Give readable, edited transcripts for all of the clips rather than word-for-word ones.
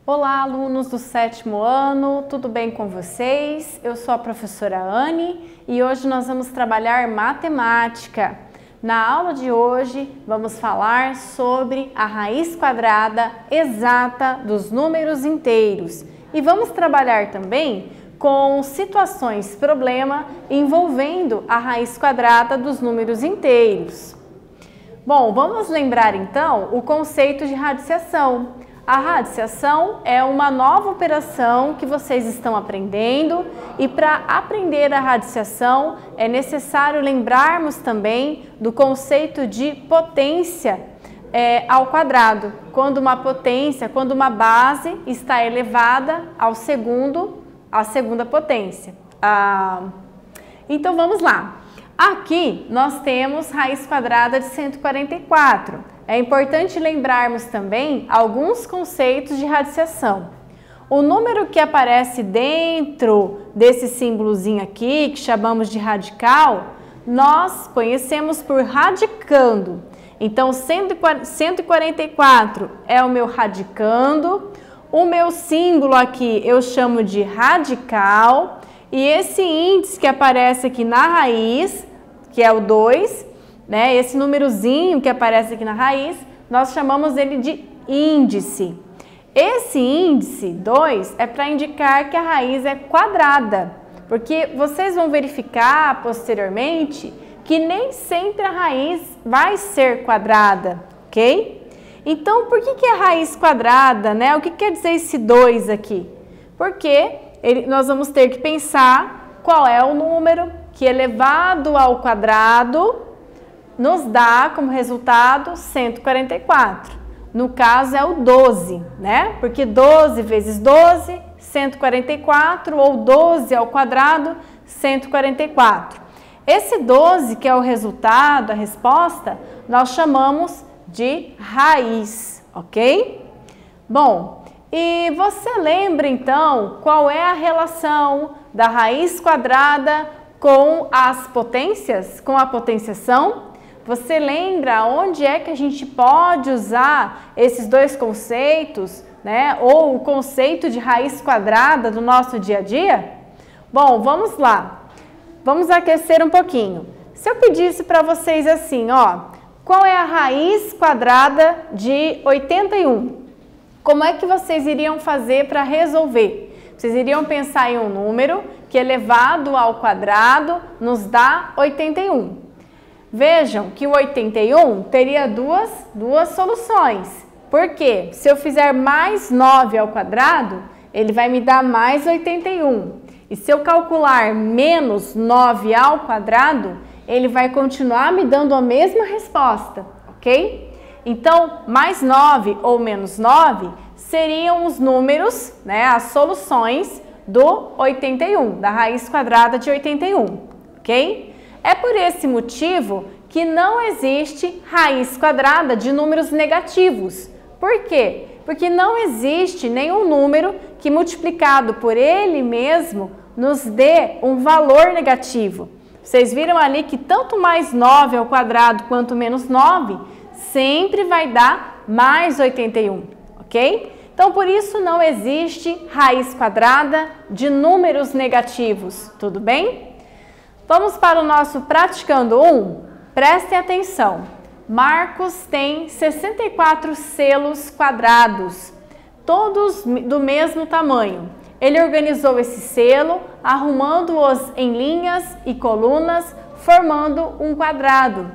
Olá, alunos do 7º ano, tudo bem com vocês? Eu sou a professora Anne e hoje nós vamos trabalhar matemática. Na aula de hoje vamos falar sobre a raiz quadrada exata dos números inteiros e vamos trabalhar também com situações problema envolvendo a raiz quadrada dos números inteiros. Bom, vamos lembrar então o conceito de radiciação. A radiciação é uma nova operação que vocês estão aprendendo e para aprender a radiciação é necessário lembrarmos também do conceito de potência ao quadrado. Quando uma base está elevada à segunda potência. Então vamos lá. Aqui nós temos raiz quadrada de 144. É importante lembrarmos também alguns conceitos de radiciação. O número que aparece dentro desse símbolozinho aqui, que chamamos de radical, nós conhecemos por radicando. Então, 144 é o meu radicando, o meu símbolo aqui eu chamo de radical, e esse índice que aparece aqui na raiz, que é o 2, né? Esse númerozinho que aparece aqui na raiz, nós chamamos ele de índice. Esse índice 2 é para indicar que a raiz é quadrada, porque vocês vão verificar posteriormente que nem sempre a raiz vai ser quadrada, ok? Então, por que é raiz quadrada, né? O que quer dizer esse 2 aqui? Porque nós vamos ter que pensar qual é o número que elevado ao quadrado nos dá como resultado 144. No caso é o 12, né? Porque 12 vezes 12, 144, ou 12 ao quadrado, 144. Esse 12, que é o resultado, a resposta, nós chamamos de raiz, ok? Bom, e você lembra então qual é a relação da raiz quadrada com as potências, com a potenciação? Você lembra onde é que a gente pode usar esses dois conceitos, né? Ou o conceito de raiz quadrada do nosso dia a dia? Bom, vamos lá. Vamos aquecer um pouquinho. Se eu pedisse para vocês assim, ó, qual é a raiz quadrada de 81? Como é que vocês iriam fazer para resolver? Vocês iriam pensar em um número que elevado ao quadrado nos dá 81. Vejam que o 81 teria duas soluções. Por quê? Se eu fizer mais 9 ao quadrado, ele vai me dar mais 81. E se eu calcular menos 9 ao quadrado, ele vai continuar me dando a mesma resposta, ok? Então, mais 9 ou menos 9 seriam os números, né, as soluções do 81, da raiz quadrada de 81, ok? É por esse motivo que não existe raiz quadrada de números negativos. Por quê? Porque não existe nenhum número que multiplicado por ele mesmo nos dê um valor negativo. Vocês viram ali que tanto mais 9 ao quadrado quanto menos 9 sempre vai dar mais 81, ok? Então, por isso não existe raiz quadrada de números negativos, tudo bem? Vamos para o nosso praticando 1? Prestem atenção. Marcos tem 64 selos quadrados, todos do mesmo tamanho. Ele organizou esse selo, arrumando-os em linhas e colunas, formando um quadrado.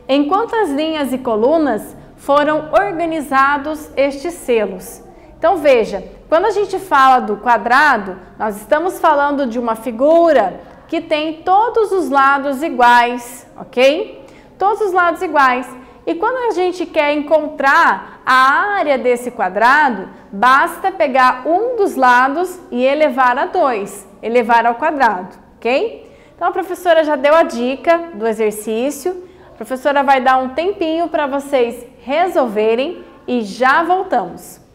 Em quantas linhas e colunas foram organizados estes selos? Então veja, quando a gente fala do quadrado, nós estamos falando de uma figura que tem todos os lados iguais, ok? Todos os lados iguais. E quando a gente quer encontrar a área desse quadrado, basta pegar um dos lados e elevar a 2, elevar ao quadrado, ok? Então a professora já deu a dica do exercício, a professora vai dar um tempinho para vocês resolverem e já voltamos.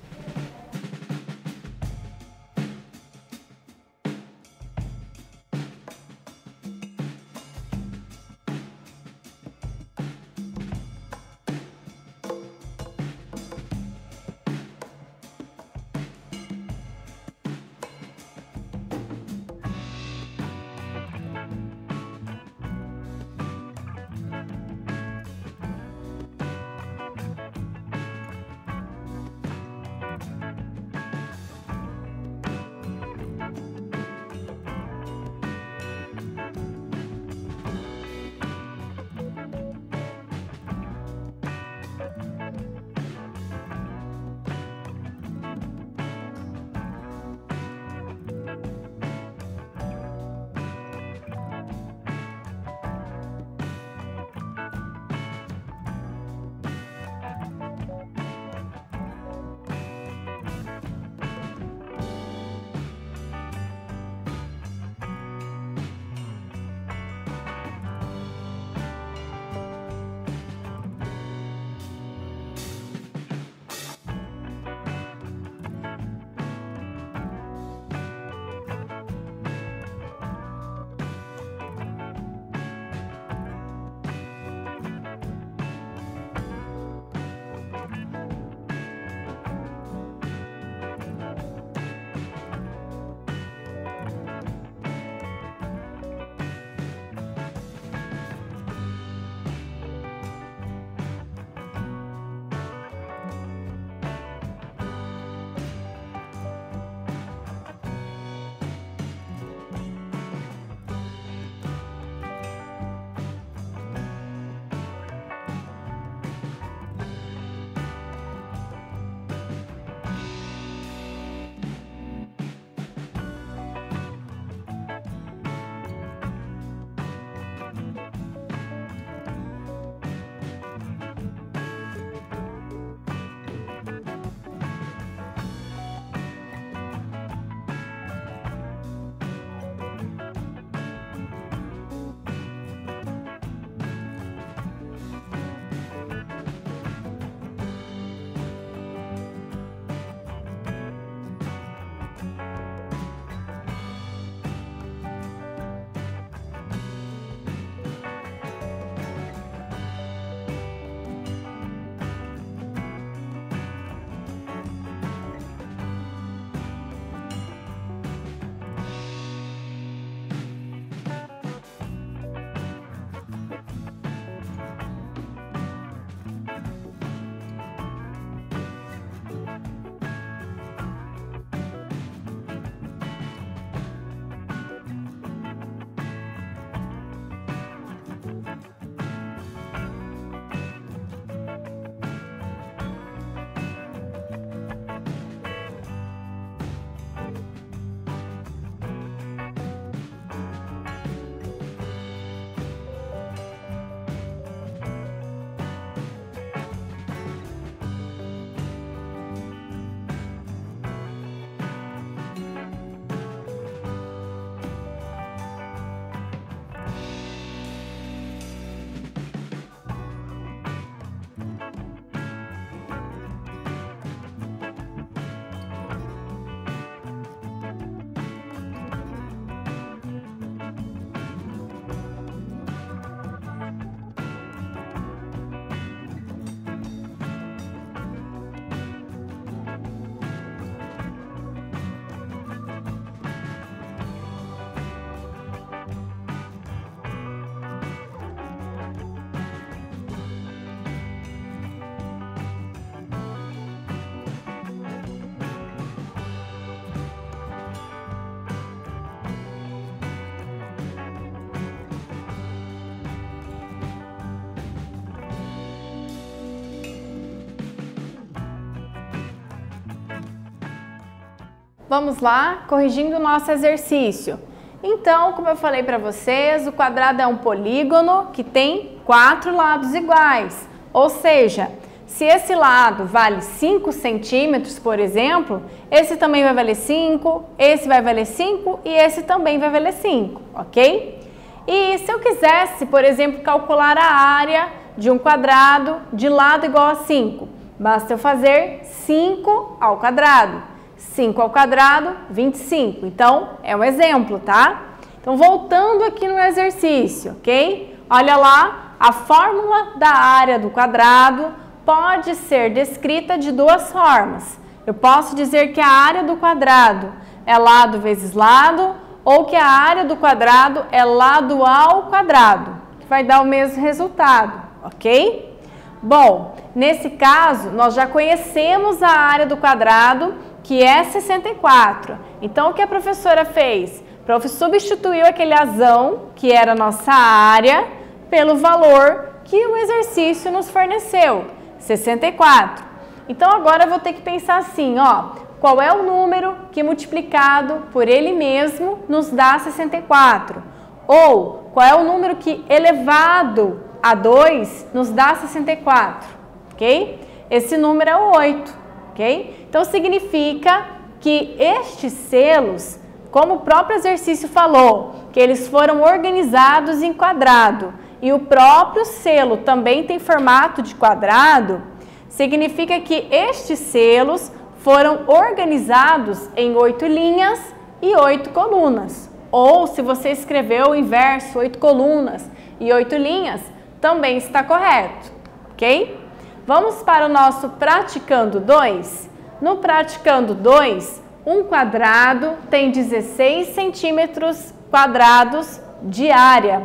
vamos lá, corrigindo o nosso exercício. Então, como eu falei para vocês, o quadrado é um polígono que tem 4 lados iguais. Ou seja, se esse lado vale 5 centímetros, por exemplo, esse também vai valer 5, esse vai valer 5 e esse também vai valer 5, ok? E se eu quisesse, por exemplo, calcular a área de um quadrado de lado igual a 5, basta eu fazer 5 ao quadrado. 5 ao quadrado, 25. Então, é um exemplo, tá? Então, voltando aqui no exercício, ok? Olha lá, a fórmula da área do quadrado pode ser descrita de duas formas. Eu posso dizer que a área do quadrado é lado vezes lado, ou que a área do quadrado é lado ao quadrado, que vai dar o mesmo resultado, ok? Bom, nesse caso, nós já conhecemos a área do quadrado, que é 64. Então, o que a professora fez? A prof substituiu aquele azão, que era a nossa área, pelo valor que o exercício nos forneceu, 64. Então, agora eu vou ter que pensar assim, ó, qual é o número que multiplicado por ele mesmo nos dá 64? Ou, qual é o número que elevado a 2 nos dá 64? Ok? Esse número é o 8. Okay? Então, significa que estes selos, como o próprio exercício falou, que eles foram organizados em quadrado e o próprio selo também tem formato de quadrado, significa que estes selos foram organizados em 8 linhas e 8 colunas. Ou, se você escreveu o inverso, 8 colunas e 8 linhas, também está correto, ok? Vamos para o nosso praticando 2. No praticando 2, um quadrado tem 16 centímetros quadrados de área.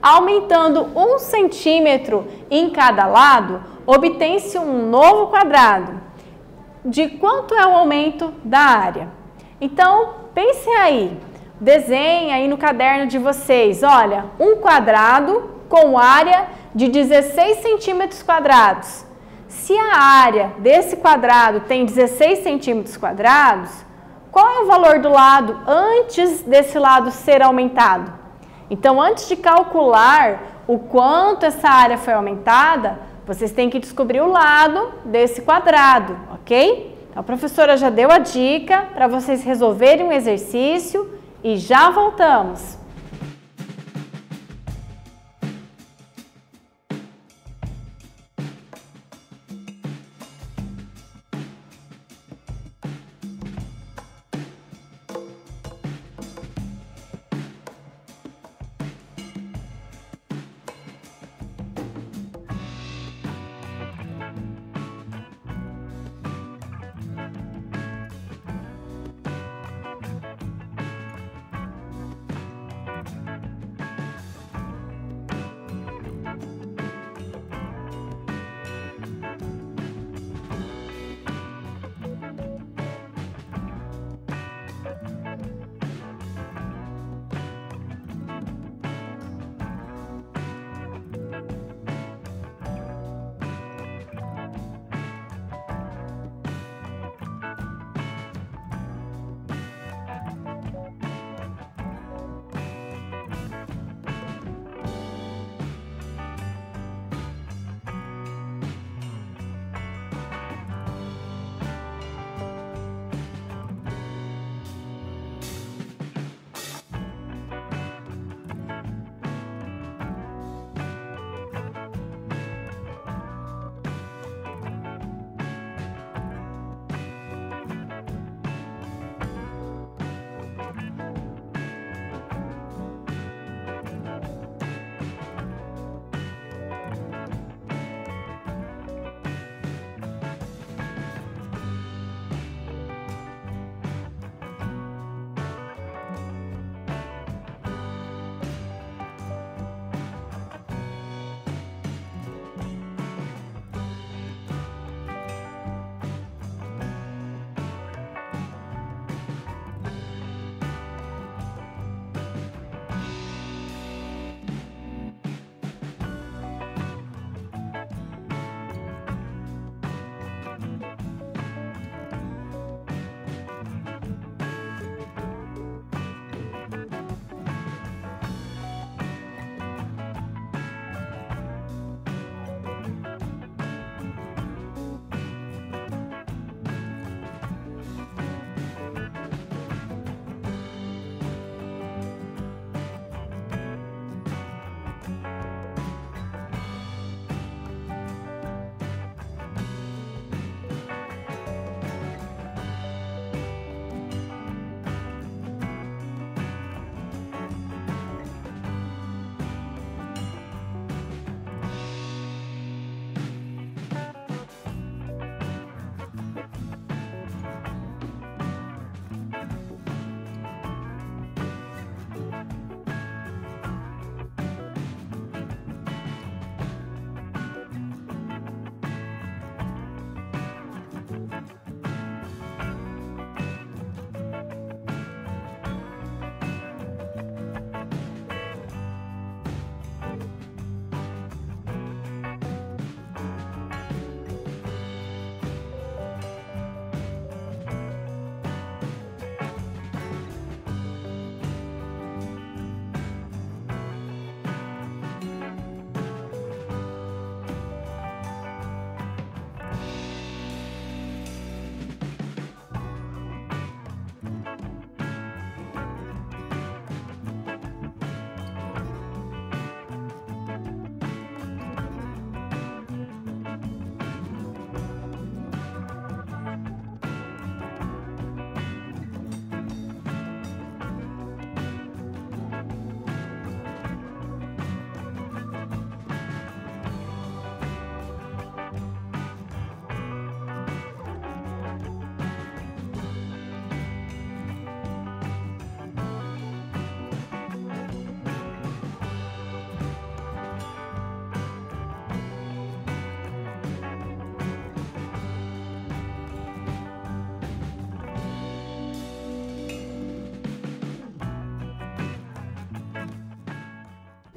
Aumentando 1 centímetro em cada lado, obtém-se um novo quadrado. De quanto é o aumento da área? Então, pensem aí, desenhem aí no caderno de vocês, olha, um quadrado com área de 16 centímetros quadrados. Se a área desse quadrado tem 16 centímetros quadrados, qual é o valor do lado antes desse lado ser aumentado? Então, antes de calcular o quanto essa área foi aumentada, vocês têm que descobrir o lado desse quadrado, ok? Então, a professora já deu a dica para vocês resolverem o exercício e já voltamos.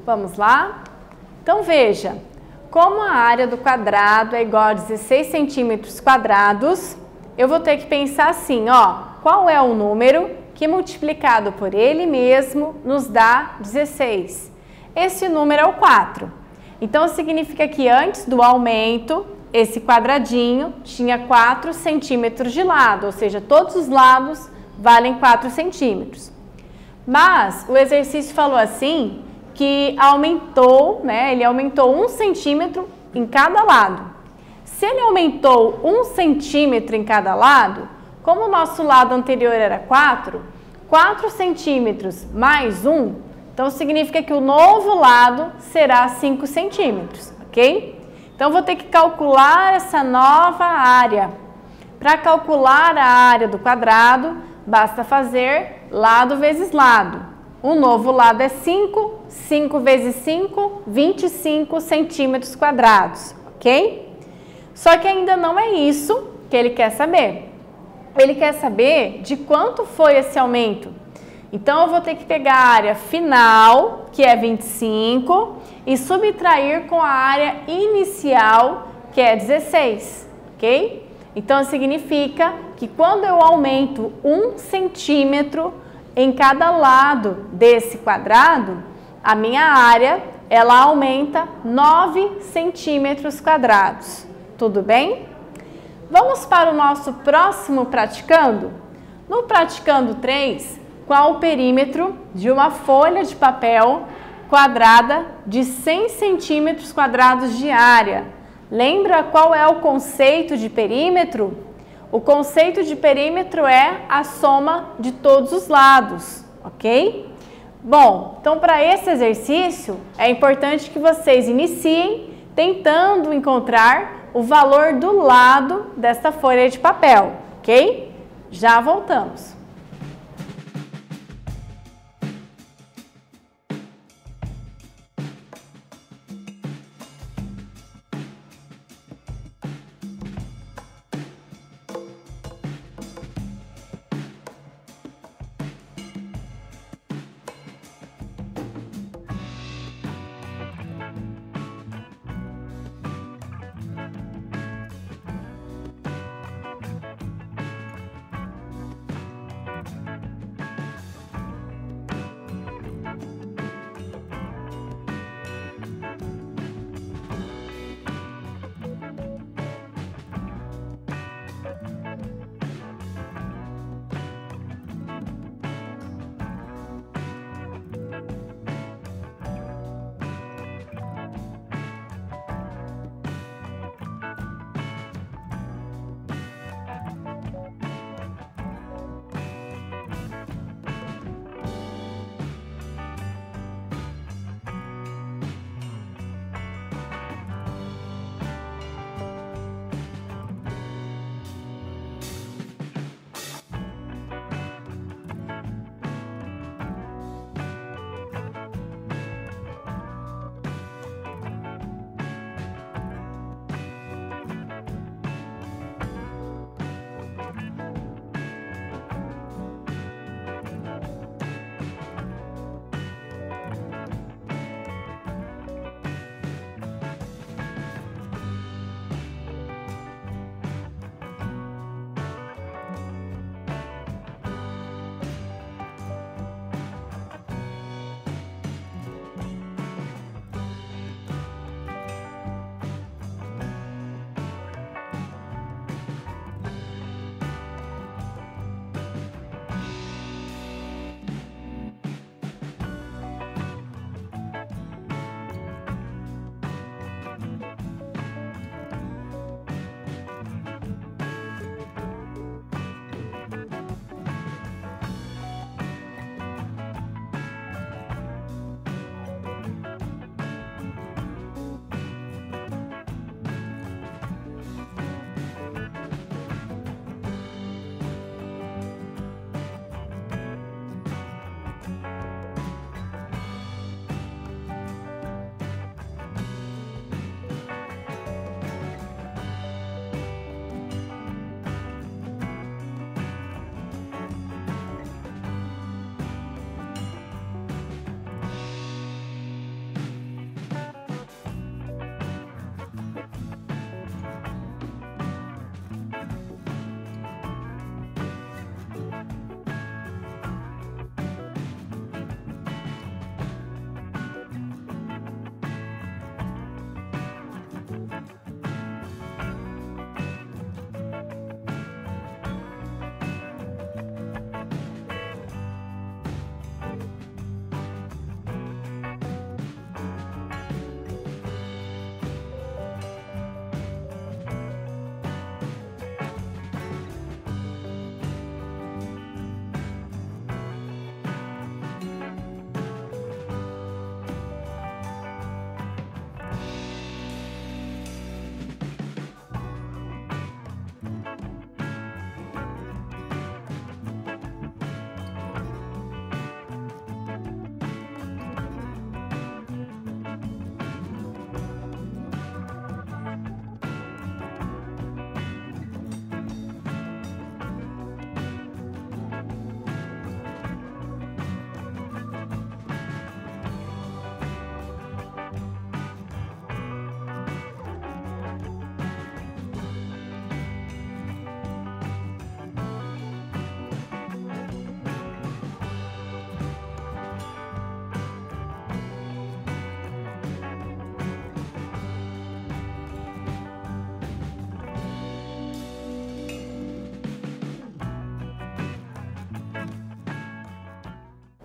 Vamos lá? Então veja, como a área do quadrado é igual a 16 centímetros quadrados, eu vou ter que pensar assim, ó, qual é o número que multiplicado por ele mesmo nos dá 16? Esse número é o 4. Então significa que antes do aumento, esse quadradinho tinha 4 centímetros de lado, ou seja, todos os lados valem 4 centímetros. Mas o exercício falou assim, que aumentou, né? Ele aumentou 1 centímetro em cada lado. Se ele aumentou 1 centímetro em cada lado, como o nosso lado anterior era 4 centímetros mais 1, então significa que o novo lado será 5 centímetros, ok? Então vou ter que calcular essa nova área. Para calcular a área do quadrado, basta fazer lado vezes lado. O novo lado é 5, 5 vezes 5, 25 centímetros quadrados, ok? Só que ainda não é isso que ele quer saber. Ele quer saber de quanto foi esse aumento. Então, eu vou ter que pegar a área final, que é 25, e subtrair com a área inicial, que é 16, ok? Então, significa que quando eu aumento 1 centímetro em cada lado desse quadrado, a minha área, ela aumenta 9 centímetros quadrados. Tudo bem? Vamos para o nosso próximo praticando? No praticando 3, qual o perímetro de uma folha de papel quadrada de 100 centímetros quadrados de área? Lembra qual é o conceito de perímetro? O conceito de perímetro é a soma de todos os lados, ok? Bom, então para esse exercício é importante que vocês iniciem tentando encontrar o valor do lado desta folha de papel, ok? Já voltamos.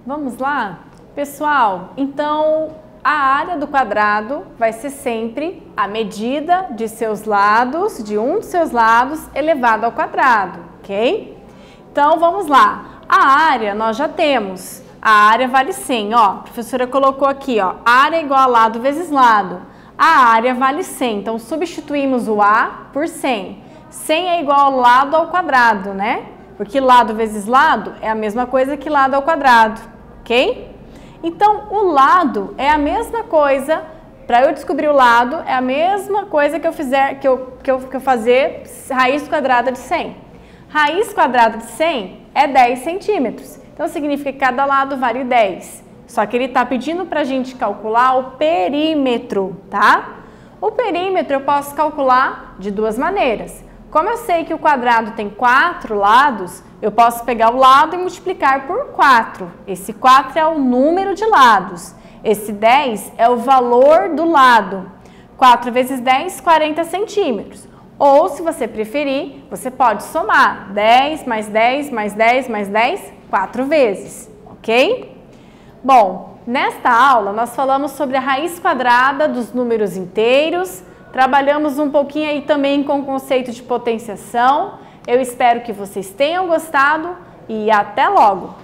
Vamos lá? Pessoal, então a área do quadrado vai ser sempre a medida de seus lados, de um dos seus lados, elevado ao quadrado, ok? Então, vamos lá. A área nós já temos. A área vale 100, ó. A professora colocou aqui, ó. Área igual a lado vezes lado. A área vale 100, então substituímos o A por 100. 100 é igual ao lado ao quadrado, né? Porque lado vezes lado é a mesma coisa que lado ao quadrado, ok? Então, o lado é a mesma coisa, para eu descobrir o lado, é a mesma coisa que eu fazer raiz quadrada de 100. Raiz quadrada de 100 é 10 centímetros, então significa que cada lado vale 10. Só que ele está pedindo para a gente calcular o perímetro, tá? O perímetro eu posso calcular de duas maneiras. Como eu sei que o quadrado tem 4 lados, eu posso pegar o lado e multiplicar por 4. Esse 4 é o número de lados. Esse 10 é o valor do lado. 4 vezes 10, 40 centímetros. Ou, se você preferir, você pode somar 10 mais 10 mais 10 mais 10, 4 vezes, ok? Bom, nesta aula nós falamos sobre a raiz quadrada dos números inteiros, trabalhamos um pouquinho aí também com o conceito de potenciação. Eu espero que vocês tenham gostado e até logo!